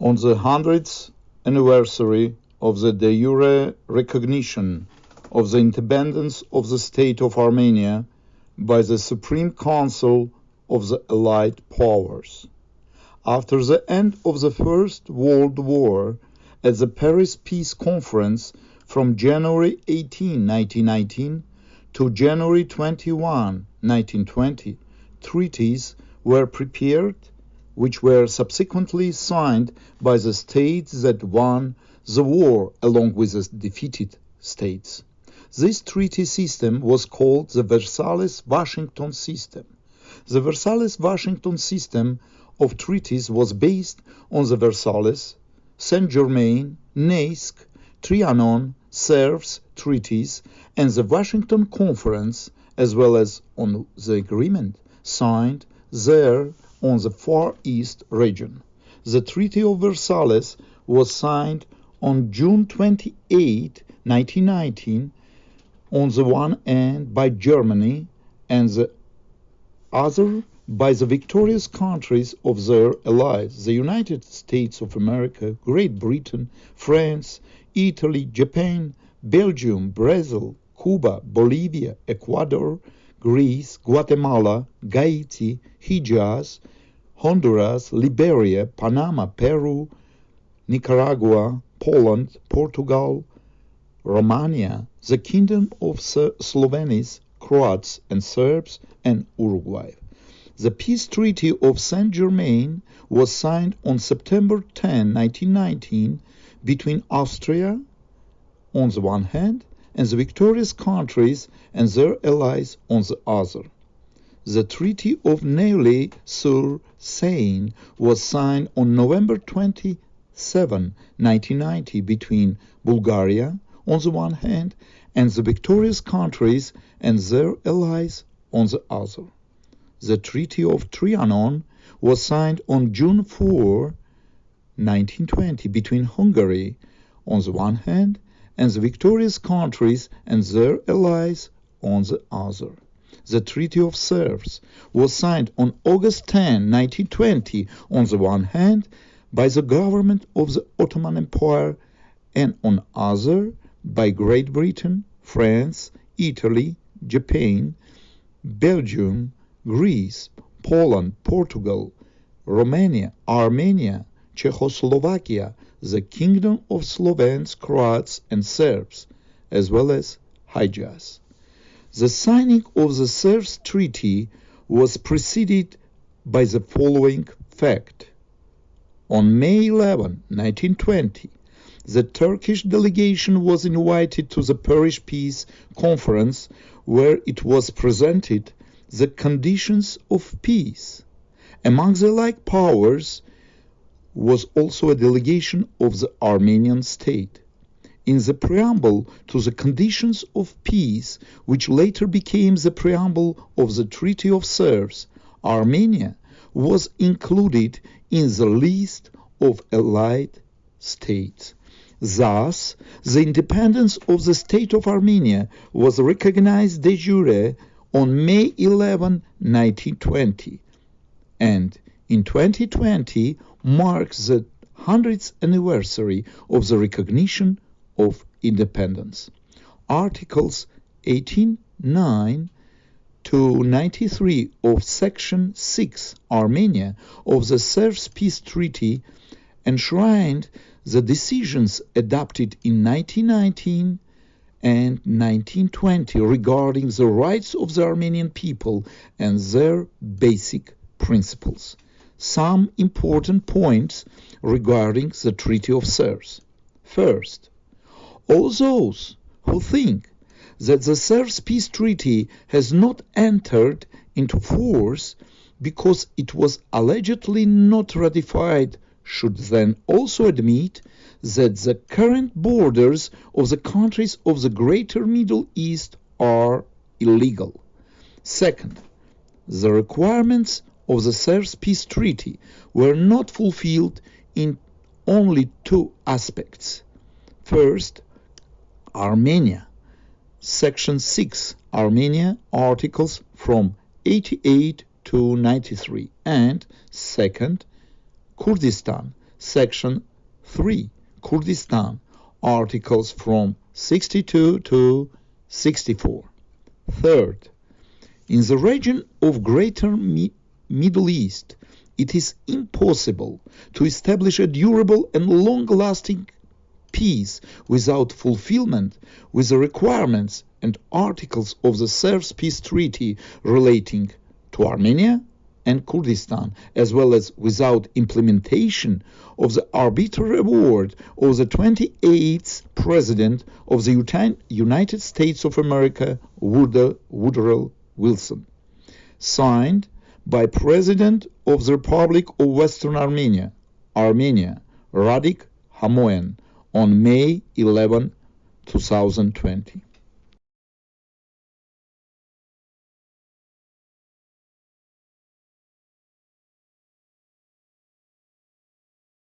On the 100th anniversary of the de-jure recognition of the independence of the State of Armenia by the Supreme Council of the Allied Powers. After the end of the First World War, at the Paris Peace Conference from January 18, 1919 to January 21, 1920, treaties were prepared which were subsequently signed by the states that won the war along with the defeated states. This treaty system was called the Versailles-Washington system. The Versailles-Washington system of treaties was based on the Versailles, Saint-Germain, Neyisk, Trianon, Sevres treaties and the Washington Conference, as well as on the agreement signed there on the Far East region. The Treaty of Versailles was signed on June 28, 1919, on the one hand by Germany and the other by the victorious countries of their allies, the United States of America, Great Britain, France, Italy, Japan, Belgium, Brazil, Cuba, Bolivia, Ecuador, Greece, Guatemala, Haiti, Hijaz, Honduras, Liberia, Panama, Peru, Nicaragua, Poland, Portugal, Romania, the Kingdom of Slovenes, Croats and Serbs, and Uruguay. The peace treaty of Saint-Germain was signed on September 10, 1919, between Austria on the one hand and the victorious countries and their allies on the other. The Treaty of Neuilly-sur-Seine was signed on November 27, 1990, between Bulgaria on the one hand and the victorious countries and their allies on the other. The Treaty of Trianon was signed on June 4, 1920, between Hungary on the one hand and the victorious countries and their allies on the other. The Treaty of Sevres was signed on August 10, 1920, on the one hand by the government of the Ottoman Empire and on other by Great Britain, France, Italy, Japan, Belgium, Greece, Poland, Portugal, Romania, Armenia, Czechoslovakia, the Kingdom of Slovenes, Croats and Serbs, as well as Hijaz. The signing of the Sevres Treaty was preceded by the following fact. On May 11, 1920, the Turkish delegation was invited to the Paris Peace Conference, where it was presented the conditions of peace. Among the Allied powers was also a delegation of the Armenian state. In the preamble to the conditions of peace, which later became the preamble of the Treaty of Sevres, Armenia was included in the list of Allied states. Thus, the independence of the State of Armenia was recognized de jure on May 11, 1920, and in 2020 marks the 100th anniversary of the recognition of independence. Articles 18.9 to 93 of Section 6 Armenia of the Sevres Peace Treaty enshrined the decisions adopted in 1919 and 1920 regarding the rights of the Armenian people and their basic principles. Some important points regarding the Treaty of Sevres. First, all those who think that the Sevres Peace Treaty has not entered into force because it was allegedly not ratified should then also admit that the current borders of the countries of the Greater Middle East are illegal. Second, the requirements of the Sevres Peace Treaty were not fulfilled in only two aspects. First, Armenia, Section 6, Armenia, Articles from 88 to 93, and second, Kurdistan, Section 3, Kurdistan, articles from 62 to 64. Third, in the region of Greater Middle East, it is impossible to establish a durable and long-lasting peace without fulfillment with the requirements and articles of the Sevres Peace Treaty relating to Armenia and Kurdistan, as well as without implementation of the arbitrary award of the 28th President of the United States of America, Woodrow Wilson. Signed by President of the Republic of Western Armenia, Radik Hamoyan, on May 11, 2020.